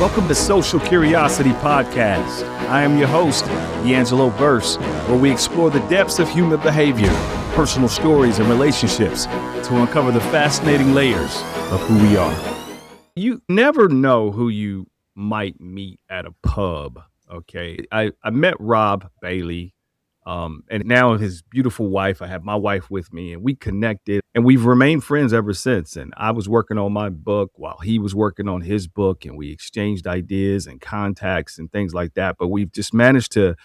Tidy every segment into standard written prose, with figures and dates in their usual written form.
Welcome to Social Curiosity Podcast. I am your host, D'Angelo Burse, where we explore the depths of human behavior, personal stories, and relationships to uncover the fascinating layers of who we are. You never know who you might meet at a pub, okay? I met Rob Bailey, and now his beautiful wife. I have my wife with me, and we connected, and we've remained friends ever since. And I was working on my book while he was working on his book, and we exchanged ideas and contacts and things like that. But we've just managed to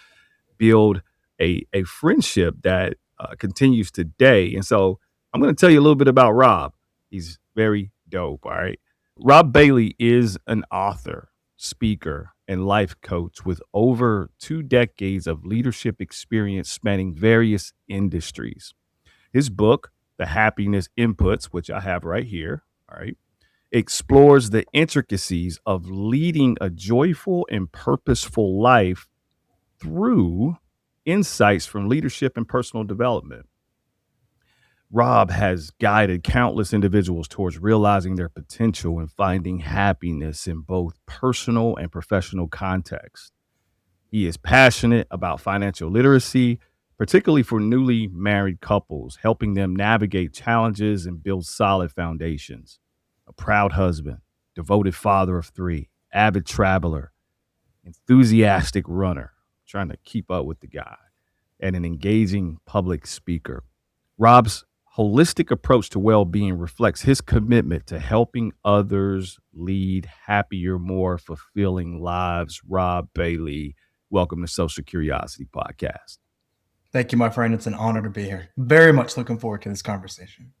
build a friendship that continues today. And so I'm going to tell you a little bit about Rob. He's very dope, all right? Rob Bailey is an author, speaker, and life coach with over 2 decades of leadership experience spanning various industries. His book, The Happiness Inputs, which I have right here, all right, explores the intricacies of leading a joyful and purposeful life through insights from leadership and personal development. Rob has guided countless individuals towards realizing their potential and finding happiness in both personal and professional contexts. He is passionate about financial literacy, particularly for newly married couples, helping them navigate challenges and build solid foundations. A proud husband, devoted father of 3, avid traveler, enthusiastic runner, trying to keep up with the guy, and an engaging public speaker. Rob's holistic approach to well-being reflects his commitment to helping others lead happier, more fulfilling lives. Rob Bailey, welcome to Social Curiosity Podcast. Thank you, my friend. It's an honor to be here. Very much looking forward to this conversation.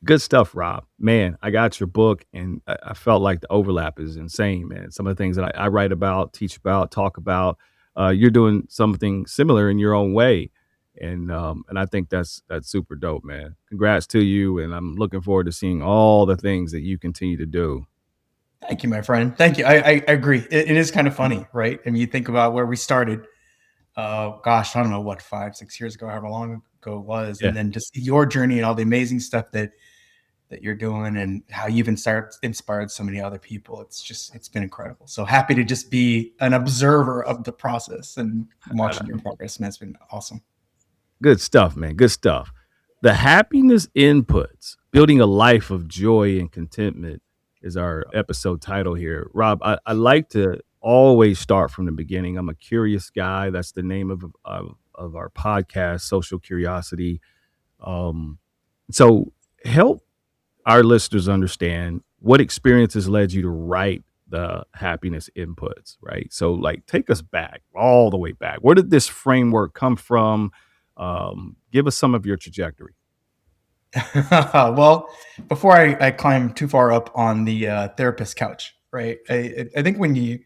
Good stuff, Rob. Man, I got your book, and I felt like the overlap is insane, man. Some of the things that I write about, teach about, talk about, you're doing something similar in your own way. And I think that's super dope, man. Congrats to you, and I'm looking forward to seeing all the things that you continue to do. Thank you, my friend. Thank you. I agree. It is kind of funny, right? I mean, you think about where we started. Gosh, I don't know what, 5-6 years ago, however long ago it was, Yeah. and then just your journey and all the amazing stuff that you're doing, and how you've inspired so many other people. It's been incredible. So happy to just be an observer of the process and watching your progress, man. It's been awesome. Good stuff, man. Good stuff. The Happiness Inputs, Building a Life of Joy and Contentment is our episode title here. Rob, I like to always start from the beginning. I'm a curious guy. That's the name of our podcast, Social Curiosity. So help our listeners understand what experiences led you to write the Happiness Inputs, right? So like take us back, all the way back. Where did this framework come from? Give us some of your trajectory. Well, before I climb too far up on the therapist couch, right? I think when you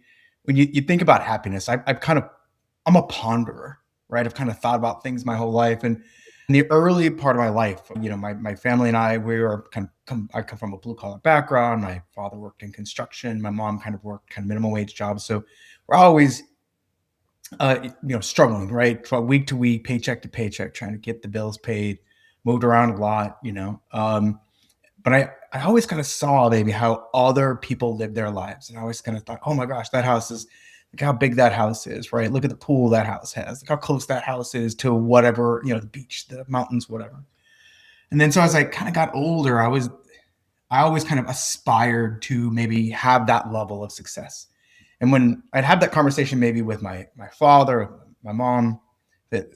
think about happiness, I'm a ponderer, right? I've kind of thought about things my whole life, and in the early part of my life, my family and I, we were I come from a blue collar background. My father worked in construction. My mom kind of worked kind of minimum wage jobs. So we're always struggling, right? From week to week, paycheck to paycheck, trying to get the bills paid, moved around a lot, but I always kind of saw maybe how other people live their lives. And I always kind of thought, oh my gosh, that house is, look how big that house is, right? Look at the pool that house has. Look how close that house is to whatever, the beach, the mountains, whatever. And then so as I kind of got older, I always kind of aspired to maybe have that level of success. And when I'd have that conversation maybe with my father, my mom, that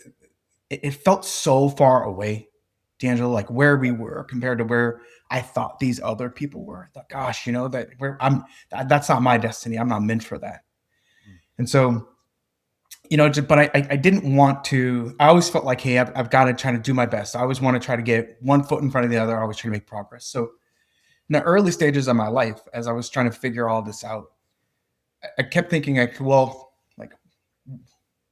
it felt so far away, D'Angelo, like where we were compared to where I thought these other people were. I thought, gosh, that's not my destiny. I'm not meant for that. And so, but I didn't want to. I always felt like, hey, I've got to try to do my best. I always want to try to get one foot in front of the other. I always try to make progress. So in the early stages of my life, as I was trying to figure all this out, I kept thinking,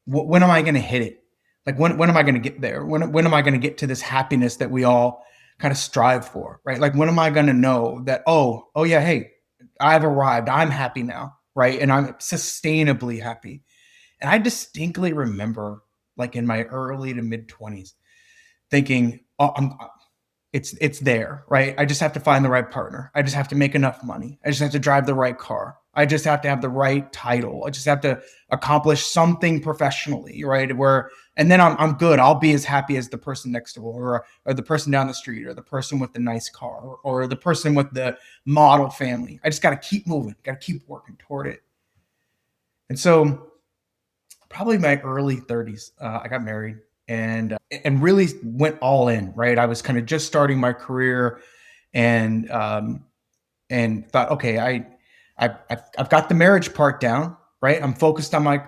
when am I going to hit it? Like, when am I going to get there? When am I going to get to this happiness that we all kind of strive for, right? Like, when am I going to know that, oh yeah, hey, I've arrived. I'm happy now, right? And I'm sustainably happy. And I distinctly remember, like in my early to mid 20s, thinking, It's there, right? I just have to find the right partner. I just have to make enough money. I just have to drive the right car. I just have to have the right title. I just have to accomplish something professionally, right? And then I'm good. I'll be as happy as the person next door, or the person down the street, or the person with the nice car, or the person with the model family. I just got to keep moving, got to keep working toward it. And so, probably my early 30s, I got married and really went all in. Right, I was kind of just starting my career, and thought, okay, I've got the marriage part down. Right, I'm focused on my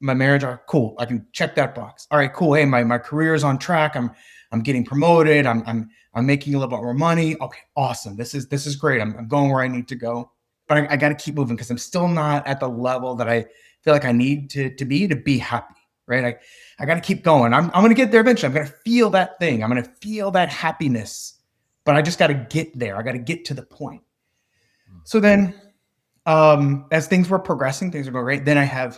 marriage. Cool, I can check that box. All right, cool. Hey, my career is on track. I'm getting promoted. I'm making a little bit more money. Okay, awesome. This is great. I'm going where I need to go, but I got to keep moving because I'm still not at the level that I feel like I need to be happy. Right, I got to keep going. I'm going to get there eventually. I'm going to feel that thing. I'm going to feel that happiness, but I just got to get there. I got to get to the point. So then, as things were progressing, things were going great. Then I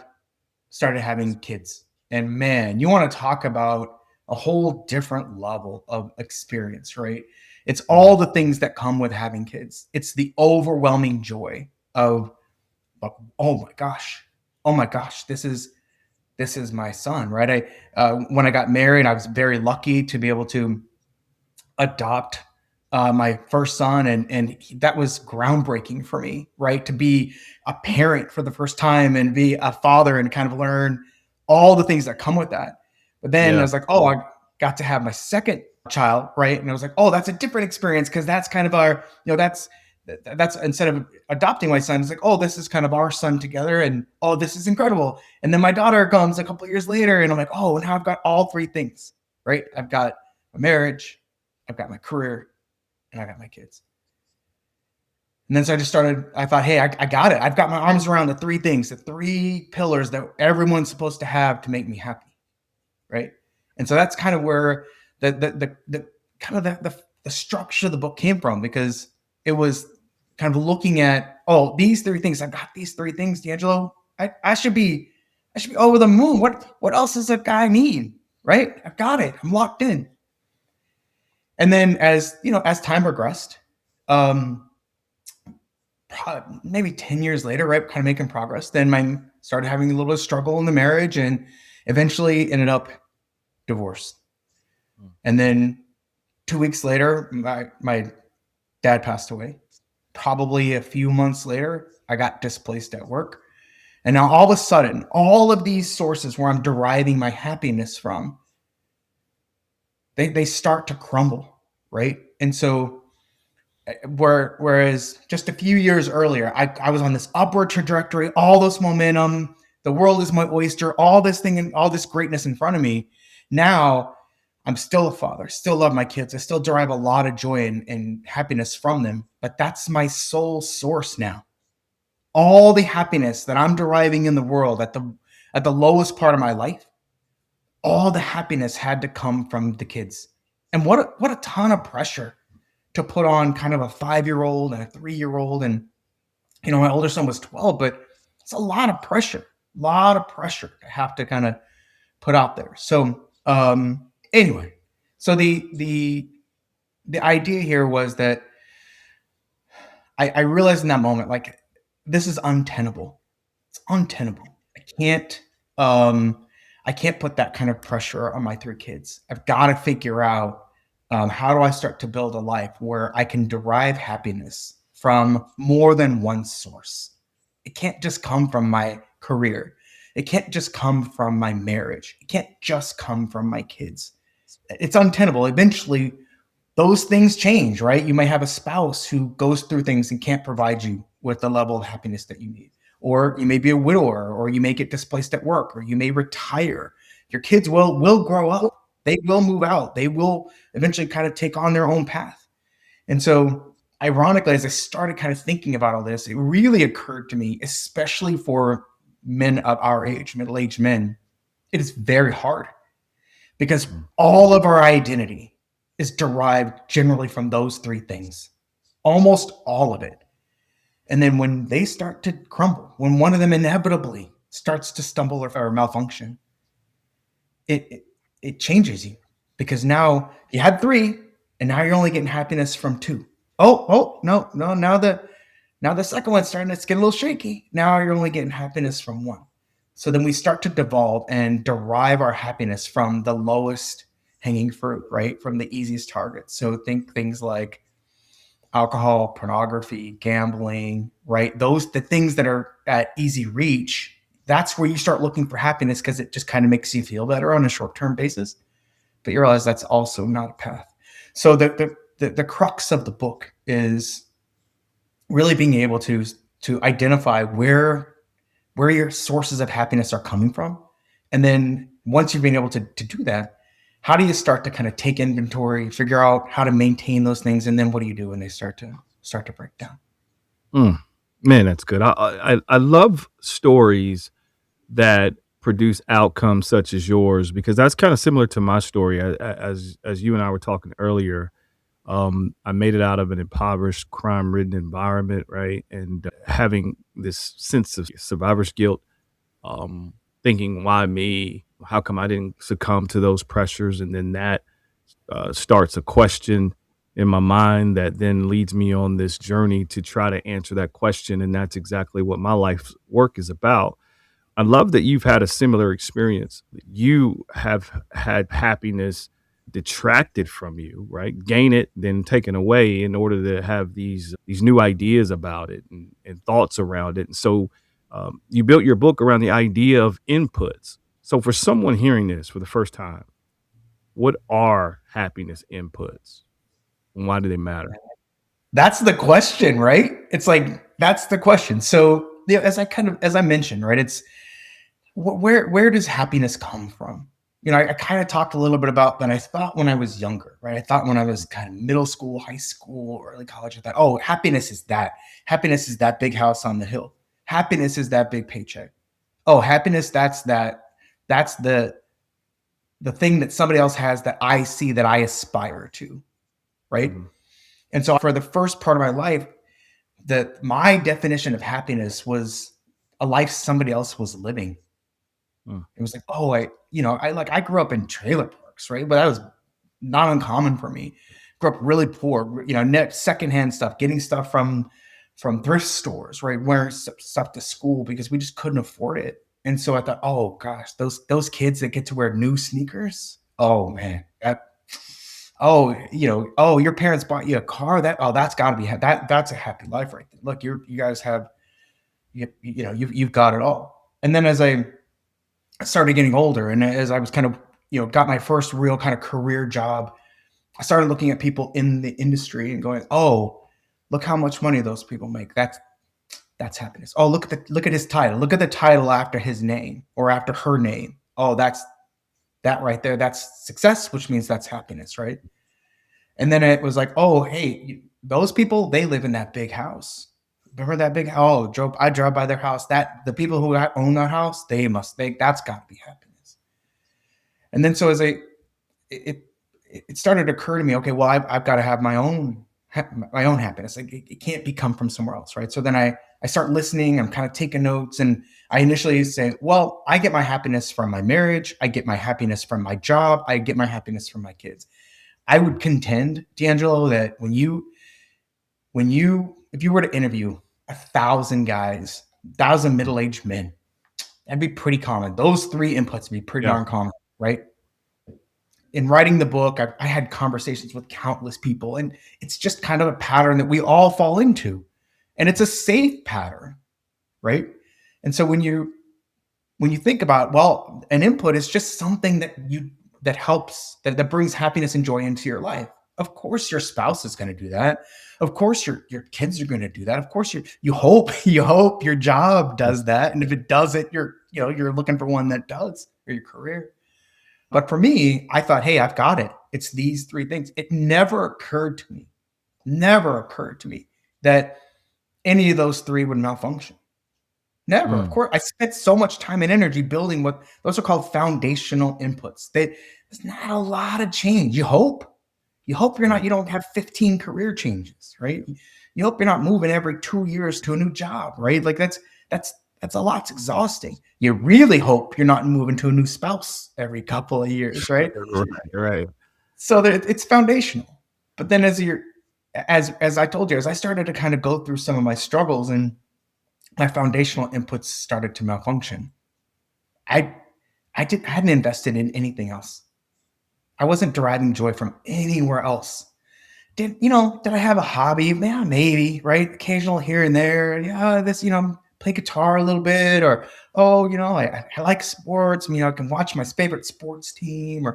started having kids, and man, you want to talk about a whole different level of experience, right? It's all the things that come with having kids. It's the overwhelming joy of, oh my gosh, this is my son, right? When I got married, I was very lucky to be able to adopt my first son, and that was groundbreaking for me, right? To be a parent for the first time and be a father and kind of learn all the things that come with that. But then I was like, oh, I got to have my second child, right? And I was like, oh, that's a different experience, because that's kind of our, that's instead of adopting my son, it's like, oh, this is kind of our son together, and oh, this is incredible. And then my daughter comes a couple of years later, and I'm like, oh, now I've got all three things, right? I've got a marriage, I've got my career, and I got my kids. And then so I thought, hey, I got it. I've got my arms around the three things, the three pillars that everyone's supposed to have to make me happy, right? And so that's kind of where the structure of the book came from, because it was kind of looking at, oh, these three things. I've got these three things, D'Angelo. I should be over the moon. What else does a guy need, right? I've got it. I'm locked in. And then as time progressed, maybe 10 years later, right, kind of making progress, then I started having a little bit of struggle in the marriage, and eventually ended up divorced. And then 2 weeks later, my dad passed away. Probably a few months later, I got displaced at work. And now all of a sudden, all of these sources where I'm deriving my happiness from, they start to crumble, right? And so whereas just a few years earlier, I was on this upward trajectory, all this momentum, the world is my oyster, all this thing and all this greatness in front of me. Now I'm still a father, still love my kids. I still derive a lot of joy and happiness from them, but that's my sole source now. All the happiness that I'm deriving in the world at the lowest part of my life, all the happiness had to come from the kids. And what a ton of pressure to put on kind of a 5-year-old and a 3-year-old. And, my older son was 12, but it's a lot of pressure to have to kind of put out there. So, anyway, so the idea here was that I realized in that moment, like, this is untenable. It's untenable. I can't put that kind of pressure on my 3 kids. I've got to figure out, how do I start to build a life where I can derive happiness from more than one source? It can't just come from my career. It can't just come from my marriage. It can't just come from my kids. It's untenable. Eventually, those things change, right? You may have a spouse who goes through things and can't provide you with the level of happiness that you need. Or you may be a widower, or you may get displaced at work, or you may retire. Your kids will grow up. They will move out. They will eventually kind of take on their own path. And so, ironically, as I started kind of thinking about all this, it really occurred to me, especially for men of our age, middle-aged men, it is very hard, because all of our identity is derived generally from those 3 things, almost all of it. And then when they start to crumble, when one of them inevitably starts to stumble or malfunction, it changes you, because now you had 3, And now you're only getting happiness from 2. Oh, no. Now the second one's starting to get a little shaky. Now you're only getting happiness from 1. So then we start to devolve and derive our happiness from the lowest hanging fruit, right? From the easiest target. So think things like alcohol, pornography, gambling, right? The things that are at easy reach, that's where you start looking for happiness because it just kind of makes you feel better on a short-term basis. But you realize that's also not a path. So the crux of the book is really being able to identify where your sources of happiness are coming from. And then once you've been able to do that, how do you start to kind of take inventory, figure out how to maintain those things, and then what do you do when they start to break down? Man, that's good. I love stories that produce outcomes such as yours, because that's kind of similar to my story. As you and I were talking earlier, I made it out of an impoverished, crime-ridden environment, right? And having this sense of survivor's guilt, thinking, why me? How come I didn't succumb to those pressures? And then that starts a question in my mind that then leads me on this journey to try to answer that question. And that's exactly what my life's work is about. I love that you've had a similar experience. You have had happiness detracted from you, right? Gain it, then taken away in order to have these new ideas about it and thoughts around it. And so you built your book around the idea of inputs. So for someone hearing this for the first time, what are happiness inputs and why do they matter? That's the question, right? It's like, that's the question. So as I mentioned, right, it's where does happiness come from? I kind of talked a little bit about that. I thought when I was younger, right? I thought when I was kind of middle school, high school, early college, I thought, oh, happiness is that. Happiness is that big house on the hill. Happiness is that big paycheck. Oh, happiness, that's that. That's the thing that somebody else has that I see that I aspire to, right? Mhm. And so for the first part of my life, my definition of happiness was a life somebody else was living. Mm. It was like, oh, I grew up in trailer parks, right? But that was not uncommon for me. Grew up really poor, net secondhand stuff, getting stuff from thrift stores, right? Wearing stuff to school because we just couldn't afford it. And so I thought, oh gosh, those kids that get to wear new sneakers, oh man, oh, your parents bought you a car. That's got to be that's a happy life right there. Look, you guys have you've got it all. And then as I started getting older, and as I was kind of got my first real kind of career job, I started looking at people in the industry and going, oh, look how much money those people make. That's happiness. Oh, look at his title. Look at the title after his name or after her name. Oh, that right there. That's success, which means that's happiness, right? And then it was like, oh, hey, those people, they live in that big house. Remember that big? Oh, I drove by their house. That the people who own that house, that's got to be happiness. And then so it started to occur to me, okay, well, I've got to have my own happiness. Like it can't be come from somewhere else, right? So then I start listening. I'm kind of taking notes, and I initially say, well, I get my happiness from my marriage. I get my happiness from my job. I get my happiness from my kids. I would contend, D'Angelo, that if you were to interview 1,000 guys, 1,000 middle-aged men, that'd be pretty common. Those 3 inputs would be pretty Yeah. darn common, right? In writing the book, I had conversations with countless people, and it's just kind of a pattern that we all fall into, and it's a safe pattern, right? And so when you think about, well, an input is just something that helps, that brings happiness and joy into your life. Of course, your spouse is going to do that. Of course, your kids are going to do that. Of course, you hope your job does that, and if it doesn't, you're looking for one that does, or your career. But for me, I thought, hey, I've got it. It's these 3 things. It never occurred to me that any of those 3 would malfunction. Never. Of Mm. course, I spent so much time and energy building what those are called foundational inputs. There's not a lot of change. You hope you don't have 15 career changes, right? You hope you're not moving every 2 years to a new job, right? Like that's a lot. It's exhausting. You really hope you're not moving to a new spouse every couple of years, right? Right. Right. So that it's foundational. But then as I told you, as I started to kind of go through some of my struggles and my foundational inputs started to malfunction, I I hadn't invested in anything else. I wasn't deriving joy from anywhere else. Did I have a hobby? Yeah, maybe, right? Occasional here and there. Yeah, play guitar a little bit, or I like sports. I can watch my favorite sports team,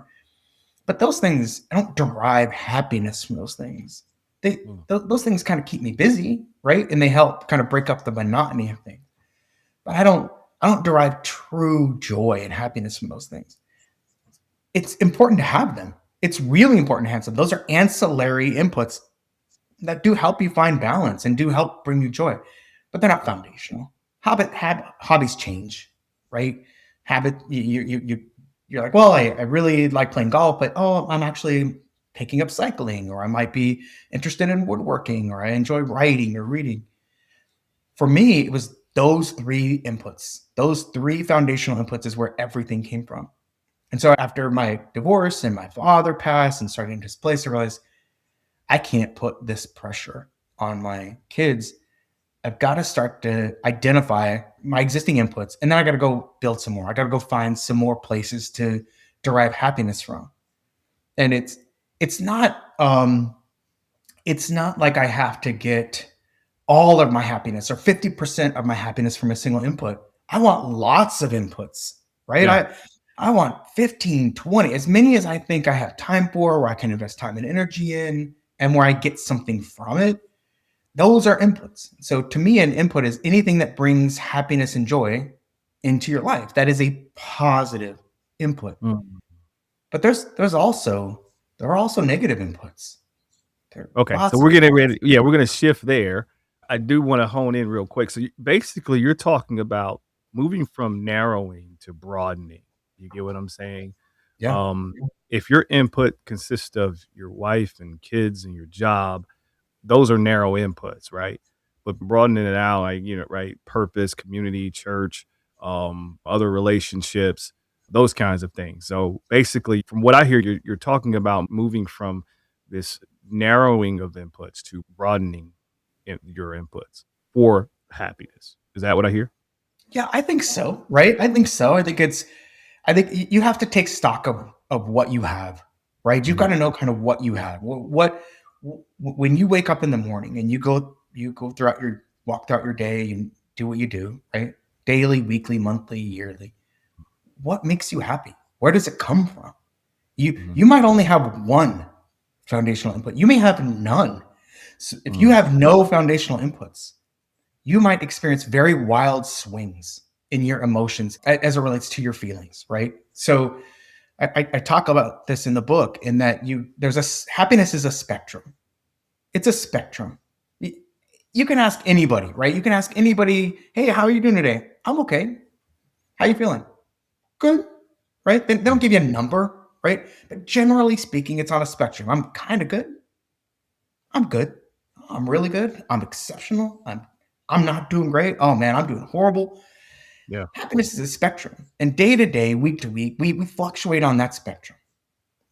but those things, I don't derive happiness from those things. Mm. Those things kind of keep me busy, right? And they help kind of break up the monotony of things. But I don't derive true joy and happiness from those things. It's important to have them. It's really important to have them. Those are ancillary inputs that do help you find balance and do help bring you joy, but they're not foundational. Hobbies change, right? Habit you're like, well, I really like playing golf, but I'm actually taking up cycling, or I might be interested in woodworking, or I enjoy writing or reading. For me, it was those three inputs. Those three foundational inputs is where everything came from. And so after my divorce and my father passed and starting to displace, I realized I can't put this pressure on my kids. I've got to start to identify my existing inputs, and then I got to go build some more. I got to go find some more places to derive happiness from. And it's not like I have to get all of my happiness or 50% of my happiness from a single input. I want lots of inputs, right? Yeah. I want 15, 20, as many as I think I have time for, where I can invest time and energy in, and where I get something from it. Those are inputs. So to me, an input is anything that brings happiness and joy into your life. That is a positive input. Mm. But there are also negative inputs. There are Okay, so lots we're of getting ready. Yeah, we're gonna shift there. I do want to hone in real quick. So basically, you're talking about moving from narrowing to broadening. You get what I'm saying? yeah. Um, if your input consists of your wife and kids and your job, those are narrow inputs, right? But broadening it out, like, right, purpose, community, church, other relationships, those kinds of things. So basically, from what I hear, you're talking about moving from this narrowing of inputs to broadening your inputs for happiness. Is that what I hear? Yeah, I think so, right? I think so. I think you have to take stock of what you have, right? You've got Mhm. to know kind of what you have. When you wake up in the morning and you go throughout your walk throughout your day and do what you do, right? Daily, weekly, monthly, yearly. What makes you happy? Where does it come from? You Mhm. you might only have one foundational input. You may have none. So if you Mm. have no foundational inputs, you might experience very wild swings in your emotions as it relates to your feelings, right? So I talk about this in the book, in that happiness is a spectrum. It's a spectrum. You can ask anybody, right? You can ask anybody, hey, how are you doing today? I'm okay. How you feeling? Good, right? They don't give you a number, right? But generally speaking, it's on a spectrum. I'm kind of good. I'm good. I'm really good. I'm exceptional. I'm not doing great. Oh man, I'm doing horrible. Yeah. Happiness is a spectrum, and day to day, week to week, we fluctuate on that spectrum.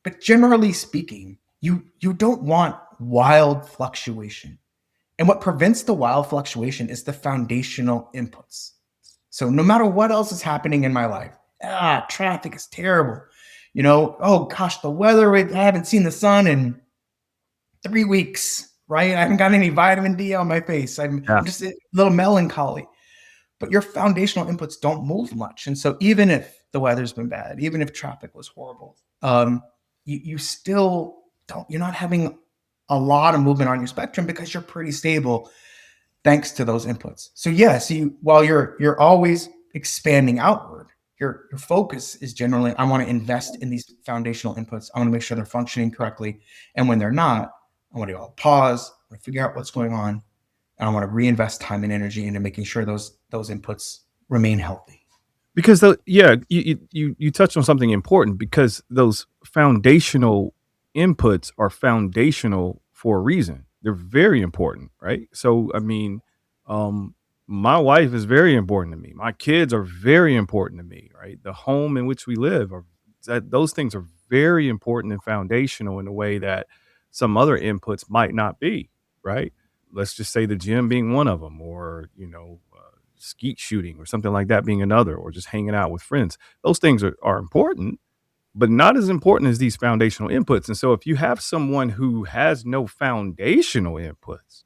But generally speaking, you don't want wild fluctuation. And what prevents the wild fluctuation is the foundational inputs. So no matter what else is happening in my life, traffic is terrible. Oh gosh, the weather, I haven't seen the sun in 3 weeks, right? I haven't got any vitamin D on my face. I'm Yeah. just a little melancholy. But your foundational inputs don't move much. And so even if the weather's been bad, even if traffic was horrible, you still you're not having a lot of movement on your spectrum because you're pretty stable thanks to those inputs. So yes, while you're always expanding outward, your focus is generally, I want to invest in these foundational inputs. I want to make sure they're functioning correctly. And when they're not, I want to pause, I want to figure out what's going on, and I want to reinvest time and energy into making sure those inputs remain healthy. Because you touched on something important, because those foundational inputs are foundational for a reason. They're very important, right? So I mean, um, my wife is very important to me. My kids are very important to me, right? The home in which we live, those things are very important and foundational in a way that some other inputs might not be, right? Let's just say the gym being one of them, or, skeet shooting or something like that being another, or just hanging out with friends. Those things are important, but not as important as these foundational inputs. And so if you have someone who has no foundational inputs,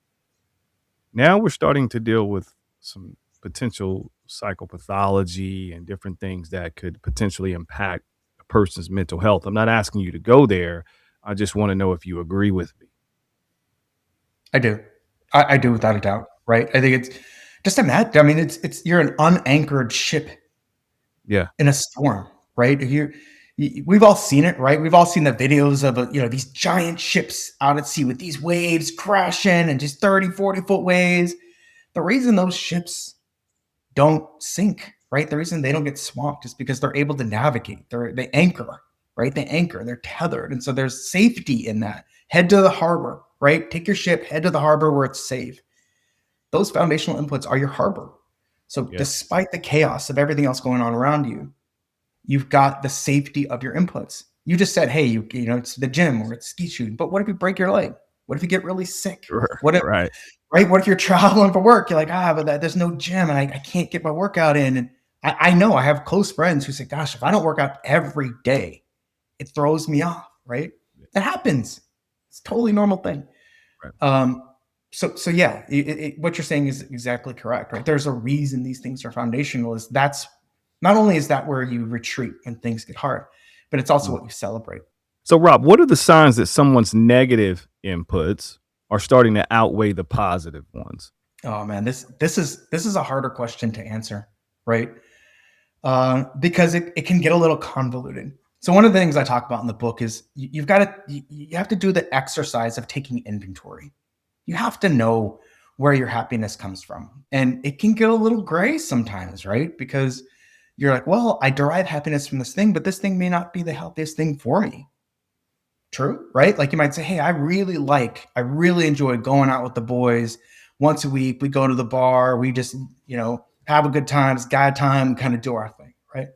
now we're starting to deal with some potential psychopathology and different things that could potentially impact a person's mental health. I'm not asking you to go there. I just want to know if you agree with me. I do. I do without a doubt. Right. I think it's just imagine. I mean, you're an unanchored ship Yeah. in a storm, right? We've all seen it, right? We've all seen the videos of, these giant ships out at sea with these waves crashing and just 30, 40-foot waves. The reason those ships don't sink, right? The reason they don't get swamped is because they're able to navigate. They anchor, right? They anchor, they're tethered. And so there's safety in that. Head to the harbor, right? Take your ship, head to the harbor where it's safe. Those foundational inputs are your harbor. So Yeah. despite the chaos of everything else going on around you, you've got the safety of your inputs. You just said, hey, it's the gym or it's ski shooting. But what if you break your leg? What if you get really sick? What if, Right. right? What if you're traveling for work? You're like, but there's no gym and I can't get my workout in. And I know I have close friends who say, gosh, if I don't work out every day, it throws me off, right? That happens. It's a totally normal thing. Right. So yeah, what you're saying is exactly correct, right? There's a reason these things are foundational. That's not only is that where you retreat when things get hard, but it's also what you celebrate. So, Rob, what are the signs that someone's negative inputs are starting to outweigh the positive ones? Oh man, this is a harder question to answer, right? Because it can get a little convoluted. So one of the things I talk about in the book is you have to do the exercise of taking inventory. You have to know where your happiness comes from, and it can get a little gray sometimes, right? Because you're like, well, I derive happiness from this thing, but this thing may not be the healthiest thing for me. True, right? Like you might say, hey, I really enjoy going out with the boys once a week. We go to the bar, we just, have a good time, it's guy time, kind of do our thing, right?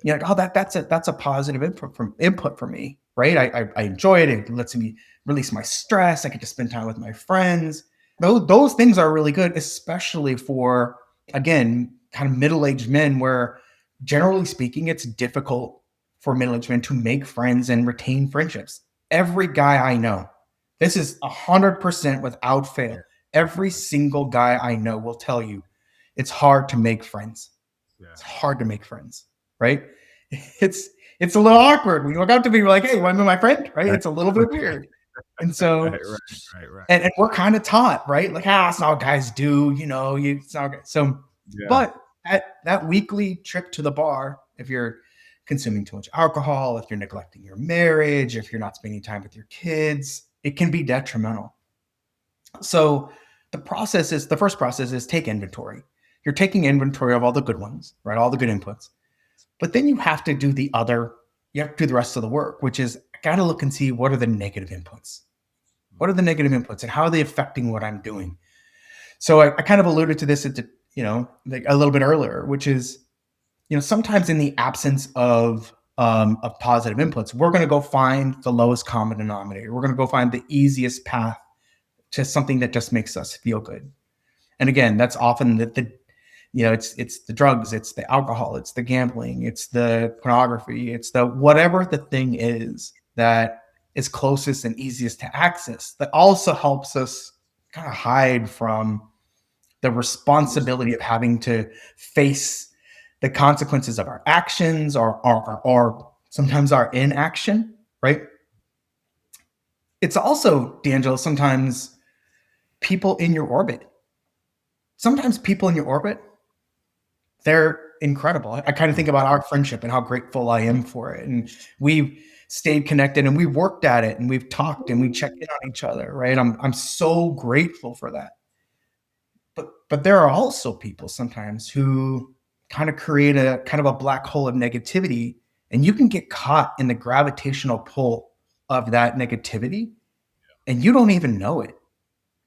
You're like, oh, that's a positive input for me, right? I enjoy it. It lets me release my stress. I get to spend time with my friends. Those things are really good, especially for, again, kind of middle-aged men where generally speaking, it's difficult for middle-aged men to make friends and retain friendships. Every guy I know, this is 100% without fail. Every single guy I know will tell you it's hard to make friends. Yeah. It's hard to make friends, right? It's a little awkward when you walk up to me, you're like, hey, want to be my friend, right? It's a little bit weird. And so, right. And we're kind of taught, right? Like, it's not what guys do, it's not good. So, but at that weekly trip to the bar, if you're consuming too much alcohol, if you're neglecting your marriage, if you're not spending time with your kids, it can be detrimental. So the first process is take inventory. You're taking inventory of all the good ones, right? All the good inputs. But then you have to do the rest of the work, which is I got to look and see what are the negative inputs. What are the negative inputs and how are they affecting what I'm doing? So I kind of alluded to this like a little bit earlier, which is, sometimes in the absence of positive inputs, we're going to go find the lowest common denominator. We're going to go find the easiest path to something that just makes us feel good. And again, that's often it's the drugs, it's the alcohol, it's the gambling, it's the pornography, it's the whatever the thing is that is closest and easiest to access that also helps us kind of hide from the responsibility of having to face the consequences of our actions or sometimes our inaction, right? It's also, D'Angelo, sometimes people in your orbit. Sometimes people in your orbit, they're incredible. I kind of think about our friendship and how grateful I am for it. And we've stayed connected and we worked at it and we've talked and we checked in on each other, right? I'm so grateful for that. But there are also people sometimes who kind of create a kind of a black hole of negativity, and you can get caught in the gravitational pull of that negativity and you don't even know it,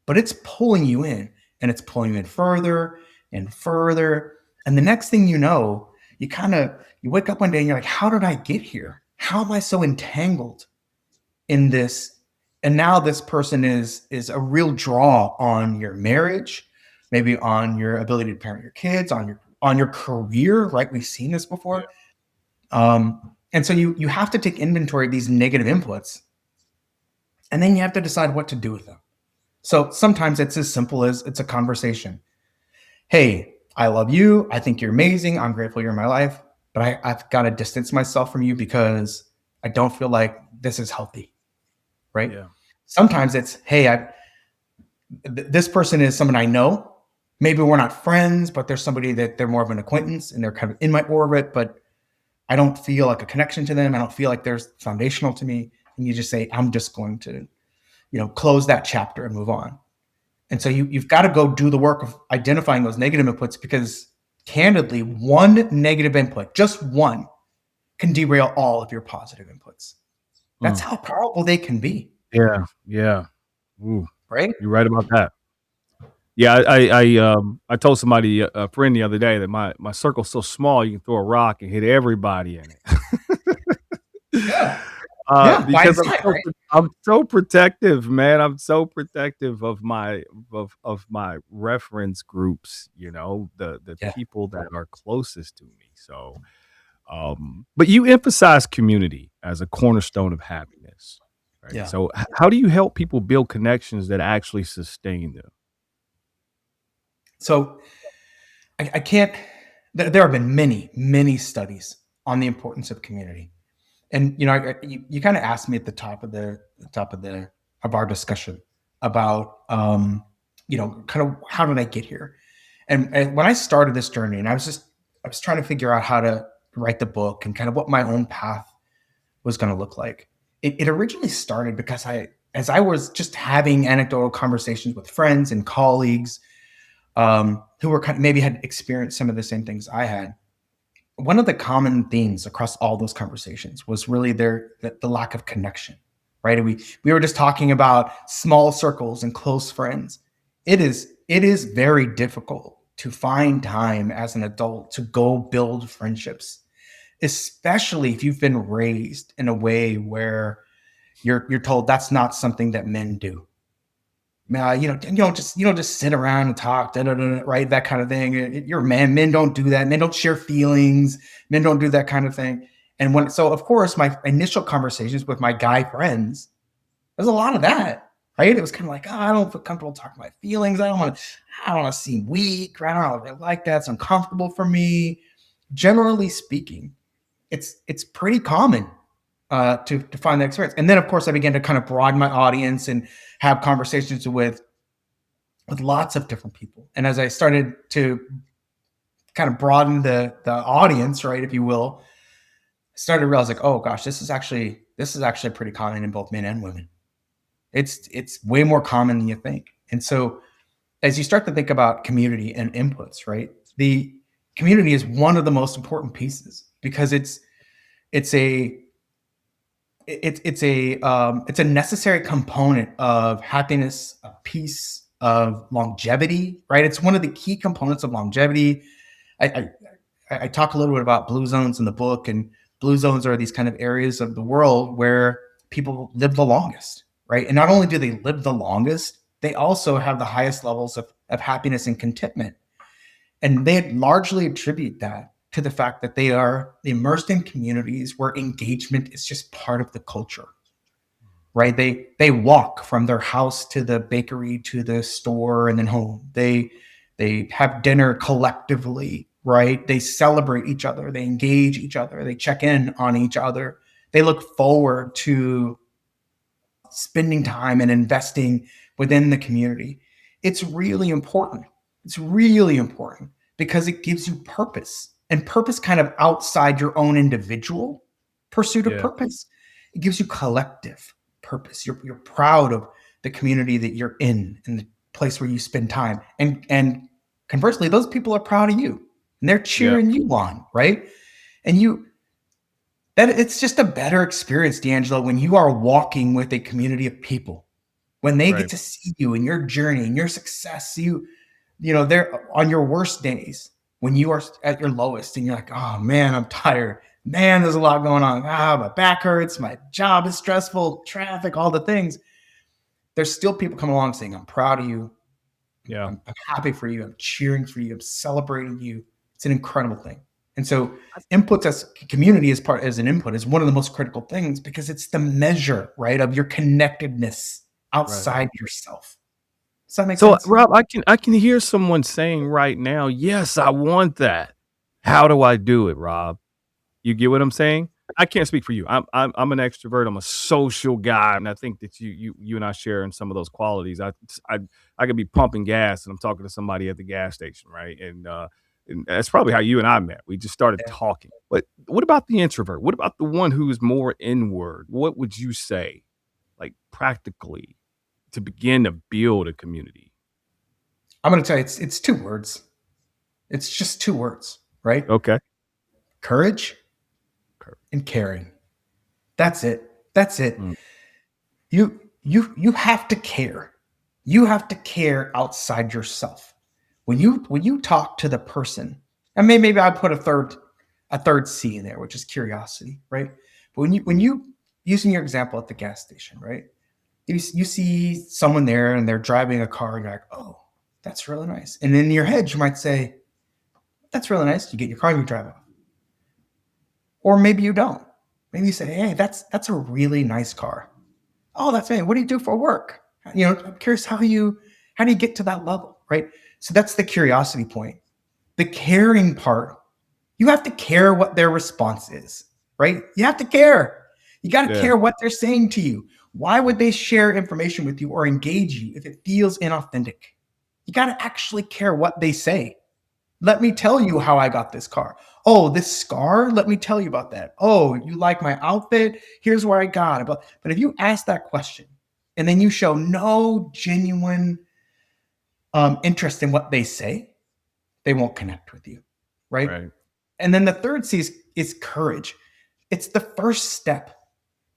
but it's pulling you in and it's pulling you in further and further. And the next thing you know, you wake up one day and you're like, how did I get here? How am I so entangled in this And now this person is a real draw on your marriage, maybe on your ability to parent your kids, on your career, right? We've seen this before. And so you have to take inventory of these negative inputs, and then you have to decide what to do with them. So sometimes it's as simple as it's a conversation. Hey, I love you. I think you're amazing. I'm grateful you're in my life, but I've got to distance myself from you because I don't feel like this is healthy, right? Yeah. Sometimes it's, hey, this person is someone I know. Maybe we're not friends, but there's somebody that they're more of an acquaintance and they're kind of in my orbit, but I don't feel like a connection to them. I don't feel like they're foundational to me. And you just say, I'm just going to, close that chapter and move on. And so you've got to go do the work of identifying those negative inputs, because candidly, one negative input, just one, can derail all of your positive inputs. That's how powerful they can be. Yeah. Yeah. Ooh, right? you're right about that. Yeah, I told somebody, a friend the other day, that my circle's so small you can throw a rock and hit everybody in it. Yeah. Yeah, by Because design, right? I'm so protective, man. I'm so protective of my reference groups, the Yeah. people that are closest to me. So, but you emphasize community as a cornerstone of happiness, right? Yeah. So, how do you help people build connections that actually sustain them? So I can't. There have been many studies on the importance of community, and you kind of asked me at the top of of our discussion about kind of how did I get here, and when I started this journey, and I was trying to figure out how to write the book and kind of what my own path was going to look like. It originally started because as I was just having anecdotal conversations with friends and colleagues who were maybe had experienced some of the same things I had. One of the common themes across all those conversations was really the lack of connection, right? And we were just talking about small circles and close friends. It is very difficult to find time as an adult to go build friendships, especially if you've been raised in a way where you're told that's not something that men do. You don't just sit around and talk, right? That kind of thing. You're a man. Men don't do that. Men don't share feelings. Men don't do that kind of thing. And so of course, my initial conversations with my guy friends, there's a lot of that, right? It was kind of like, oh, I don't feel comfortable talking my feelings. I don't want to seem weak. Right? I don't really like that. It's uncomfortable for me. Generally speaking, it's pretty common to find that experience. And then of course I began to kind of broaden my audience and have conversations with lots of different people. And as I started to kind of broaden the audience, right, if you will, I started to realize like, oh gosh, this is actually pretty common in both men and women. It's way more common than you think. And so as you start to think about community and inputs, right, the community is one of the most important pieces, because it's a necessary component of happiness, of peace, of longevity, right? It's one of the key components of longevity. I talk a little bit about blue zones in the book, and blue zones are these kind of areas of the world where people live the longest, right? And not only do they live the longest, they also have the highest levels of happiness and contentment. And they largely attribute that to the fact that they are immersed in communities where engagement is just part of the culture, right? They walk from their house to the bakery to the store and then home. They have dinner collectively, right? They celebrate each other. They engage each other. They check in on each other. They look forward to spending time and investing within the community. It's really important. It's really important because it gives you purpose, and purpose kind of outside your own individual pursuit of Yeah. purpose. It gives you collective purpose. You're proud of the community that you're in and the place where you spend time. And conversely, those people are proud of you and they're Yeah. cheering you on, right? And that it's just a better experience, D'Angelo, when you are walking with a community of people, when they get Right. to see you and your journey and your success. They're on your worst days, when you are at your lowest and you're like, oh man, I'm tired. Man, there's a lot going on. My back hurts. My job is stressful, traffic, all the things. there's still people coming along saying, I'm proud of you. Yeah. I'm happy for you. I'm cheering for you. I'm celebrating you. It's an incredible thing. And so inputs as community as an input is one of the most critical things because it's the measure, right, of your connectedness outside yourself. Does that make So, sense? Rob, I can hear someone saying right now, yes, I want that. How do I do it, Rob? You get what I'm saying? I can't speak for you. I'm an extrovert. I'm a social guy, and I think that you and I share in some of those qualities. I could be pumping gas and I'm talking to somebody at the gas station, right? And that's probably how you and I met. We just started Yeah. talking. But what about the introvert? What about the one who's more inward? What would you say, like practically, to begin to build a community? I'm going to tell you, it's 2 words. It's just 2 words, right? Okay. Courage and caring. That's it. That's it. Mm, You have to care. You have to care outside yourself. When you talk to the person, and maybe I put a third C in there, which is curiosity, right? But when you using your example at the gas station, right? You see someone there and they're driving a car and you're like, oh, that's really nice. And in your head, you might say, that's really nice. You get your car and you drive off. Or maybe you don't. Maybe you say, hey, that's a really nice car. Oh, that's me. What do you do for work? I'm curious how do you get to that level, right? So that's the curiosity point. The caring part, you have to care what their response is, right? You have to care. You got to yeah. care what they're saying to you. Why would they share information with you or engage you if it feels inauthentic? You got to actually care what they say. Let me tell you how I got this car. Oh, this scar? Let me tell you about that. Oh, you like my outfit? Here's where I got it. But if you ask that question and then you show no genuine interest in what they say, they won't connect with you, right? Right. And then the third C is courage. It's the first step.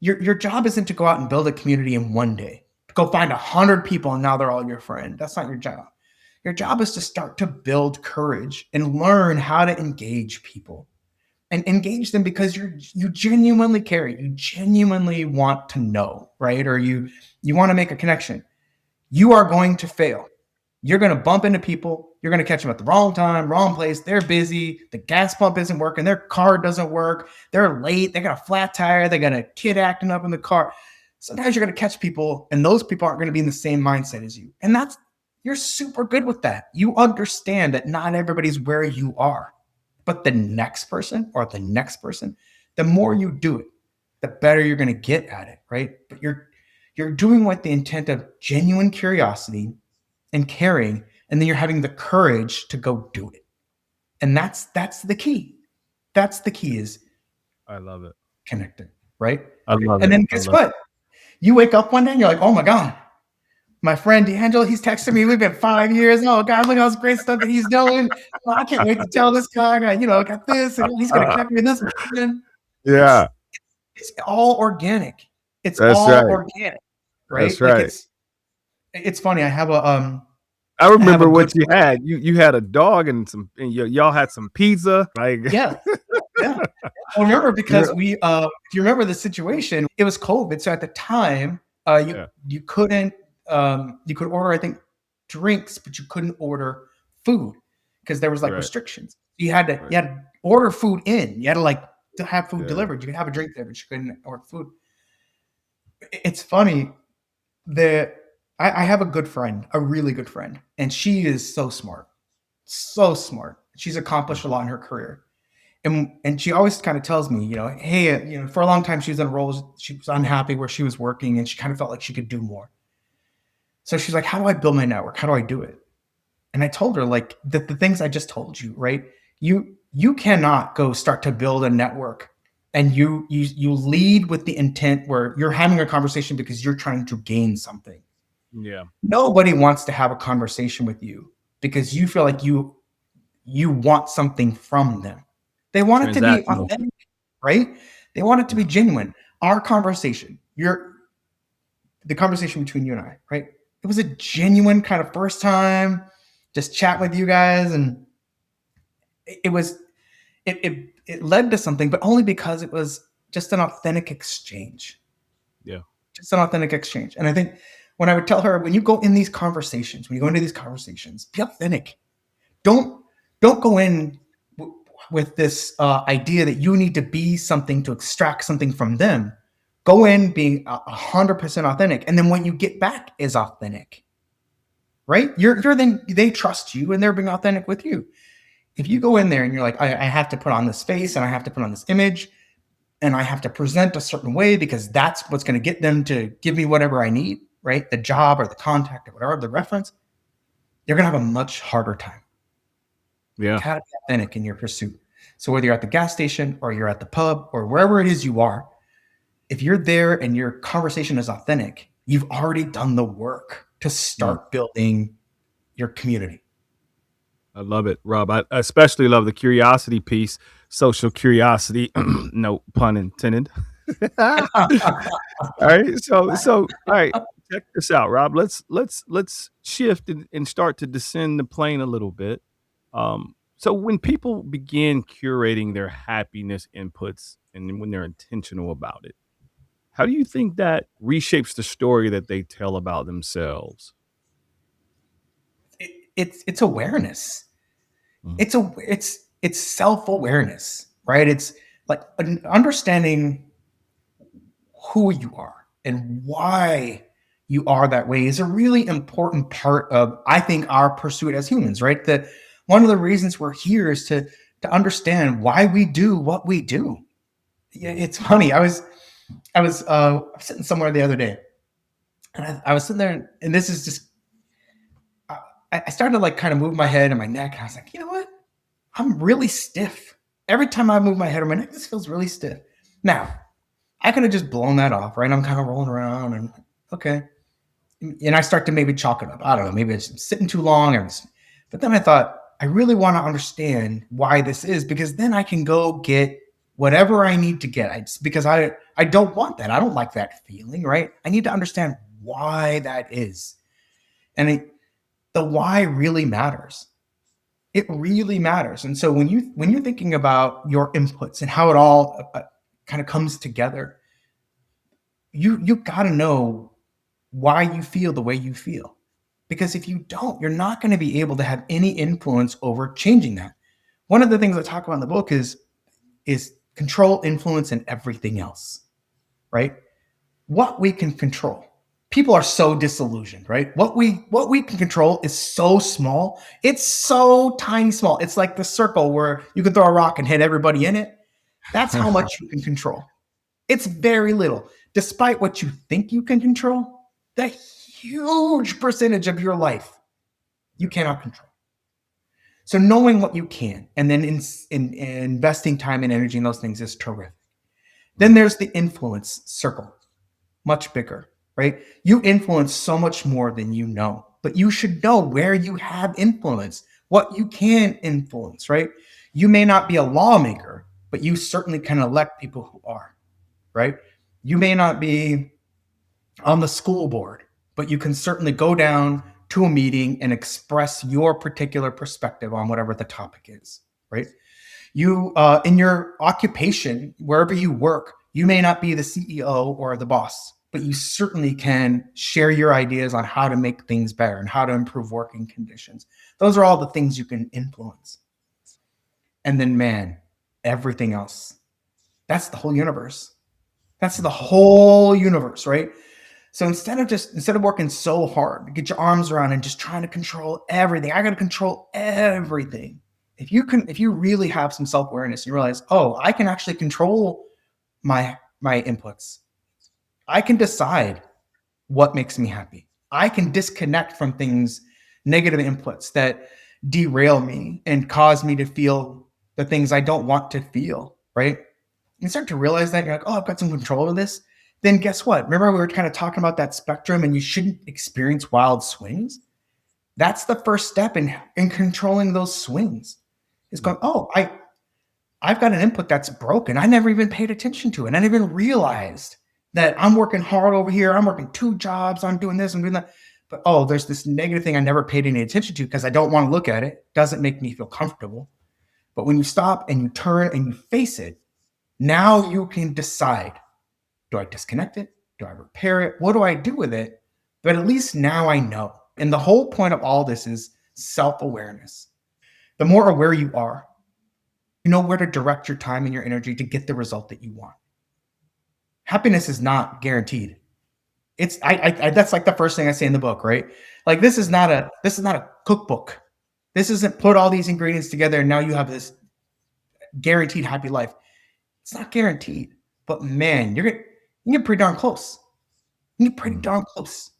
Your job isn't to go out and build a community in one day. Go find 100 people and now they're all your friend. That's not your job. Your job is to start to build courage and learn how to engage people and engage them because you genuinely care. You genuinely want to know, right? Or you want to make a connection. You are going to fail. You're going to bump into people. You're going to catch them at the wrong time, wrong place. They're busy. The gas pump isn't working. Their car doesn't work. They're late. They got a flat tire. They got a kid acting up in the car. Sometimes you're going to catch people, and those people aren't going to be in the same mindset as you. And you're super good with that. You understand that not everybody's where you are, but the next person, the more you do it, the better you're going to get at it, right? But you're doing with the intent of genuine curiosity and caring, and then you're having the courage to go do it. And that's the key. That's the key is I love it. connecting, right? I love And it. then guess what? You wake up one day and you're like, oh my God, my friend D'Angelo, he's texting me. We've been 5 years. Oh God, look at all this great stuff that he's doing. Oh, I can't wait to tell this guy, I got this, and he's gonna connect me with this person. Yeah. It's all organic. It's That's all right. organic, That's right? Like right. it's funny. I have I a remember good what you had. You had a dog and y'all had some pizza. Like yeah. Yeah. Well, remember yeah. because if you remember the situation, it was COVID. So at the time, Yeah. you couldn't you could order, I think, drinks, but you couldn't order food because there was like Right. restrictions. You had Right. to order food in. You had to to have food Yeah. delivered. You could have a drink there, but you couldn't order food. It's funny. I have a good friend, a really good friend, and she is so smart. So smart. She's accomplished a lot in her career. And she always kind of tells me, hey, for a long time she was in roles, she was unhappy where she was working, and she kind of felt like she could do more. So she's like, how do I build my network? How do I do it? And I told her like the things I just told you, right? You cannot go start to build a network and you lead with the intent where you're having a conversation because you're trying to gain something. Yeah. Nobody wants to have a conversation with you because you feel like you want something from them. They want it to be Transactional. authentic, right? They want it to be genuine. Our conversation, the conversation between you and I, right? It was a genuine kind of first time, just chat with you guys, and it was it led to something, but only because it was just an authentic exchange. Yeah. Just an authentic exchange. And I think when I would tell her, when you go in these conversations, when you go into these conversations, be authentic. Don't go in with this idea that you need to be something to extract something from them. Go in being 100% authentic, and then when you get back is authentic, right? You're then they trust you and they're being authentic with you. If you go in there and you're like, I have to put on this face and I have to put on this image and I have to present a certain way because that's what's going to get them to give me whatever I need, right? The job or the contact or whatever, the reference, you're going to have a much harder time. Yeah. Gotta be authentic in your pursuit. So whether you're at the gas station or you're at the pub or wherever it is you are, if you're there and your conversation is authentic, you've already done the work to start building your community. I love it, Rob. I especially love the curiosity piece, social curiosity, no pun intended. All right. So all right, check this out, Rob. Let's shift and start to descend the plane a little bit. So when people begin curating their happiness inputs and when they're intentional about it, how do you think that reshapes the story that they tell about themselves? It's awareness. Mm. It's self-awareness, right? It's like understanding who you are and why you are that way is a really important part of, I think, our pursuit as humans, right? That one of the reasons we're here is to understand why we do what we do. Yeah, it's funny. I was sitting somewhere the other day, and I was sitting there, and this is just I started to like kind of move my head and my neck, and I was like, you know what? I'm really stiff. Every time I move my head or my neck, this feels really stiff. Now, I could have just blown that off, right? I'm kind of rolling around and okay. And I start to maybe chalk it up. I don't know, maybe it's sitting too long. But then I thought, I really want to understand why this is, because then I can go get whatever I need to get. Because I don't want that. I don't like that feeling, right? I need to understand why that is. And the why really matters. It really matters. And so when you're thinking about your inputs and how it all kind of comes together, you got to know why you feel the way you feel. Because if you don't, you're not going to be able to have any influence over changing that. One of the things I talk about in the book is control, influence, and everything else, right? What we can control. People are so disillusioned, right? What we can control is so small. It's so tiny small. It's like the circle where you can throw a rock and hit everybody in it. That's how much you can control. It's very little. Despite what you think you can control, that huge percentage of your life you cannot control. So knowing what you can and then in investing time and energy in those things is terrific. Then there's the influence circle, much bigger, right? You influence so much more than you know, but you should know where you have influence, what you can influence, right? You may not be a lawmaker, but you certainly can elect people who are, right? You may not be on the school board, but you can certainly go down to a meeting and express your particular perspective on whatever the topic is, right? You, in your occupation, wherever you work, you may not be the CEO or the boss, but you certainly can share your ideas on how to make things better and how to improve working conditions. Those are all the things you can influence. And then, man, everything else. That's the whole universe. That's the whole universe, right? So instead of working so hard to get your arms around and just trying to control everything, I got to control everything. If you really have some self-awareness, you realize, oh, I can actually control my inputs. I can decide what makes me happy. I can disconnect from things, negative inputs that derail me and cause me to feel the things I don't want to feel, right? You start to realize that you're like, oh, I've got some control over this. Then guess what? Remember we were kind of talking about that spectrum and you shouldn't experience wild swings? That's the first step in controlling those swings. Is going, oh, I've got an input that's broken. I never even paid attention to it. I never even realized that I'm working hard over here. I'm working 2 jobs. I'm doing this. I'm doing that. But oh, there's this negative thing I never paid any attention to because I don't want to look at it. Doesn't make me feel comfortable. But when you stop and you turn and you face it, now you can decide, do I disconnect it? Do I repair it? What do I do with it? But at least now I know. And the whole point of all this is self-awareness. The more aware you are, you know where to direct your time and your energy to get the result that you want. Happiness is not guaranteed. It's I that's like the first thing I say in the book, right? Like this is not a cookbook. This isn't put all these ingredients together and now you have this guaranteed happy life. It's not guaranteed, but man, you get pretty darn close. You get pretty darn close,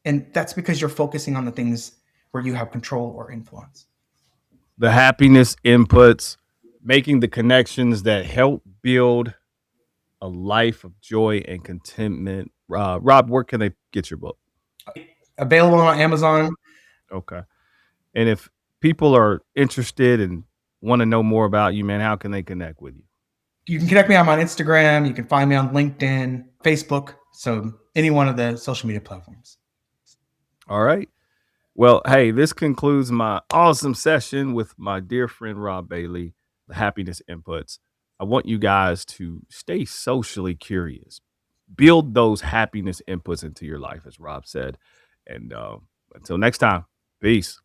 and that's because you're focusing on the things where you have control or influence. The happiness inputs, making the connections that help build a life of joy and contentment. Rob, where can they get your book? Available on Amazon. Okay. And if people are interested and want to know more about you, man, how can they connect with you? You can connect me on Instagram. You can find me on LinkedIn, Facebook. So any one of the social media platforms. All right. Well, hey, this concludes my awesome session with my dear friend Rob Bailey, the happiness inputs. I want you guys to stay socially curious, build those happiness inputs into your life, as Rob said. And until next time, peace.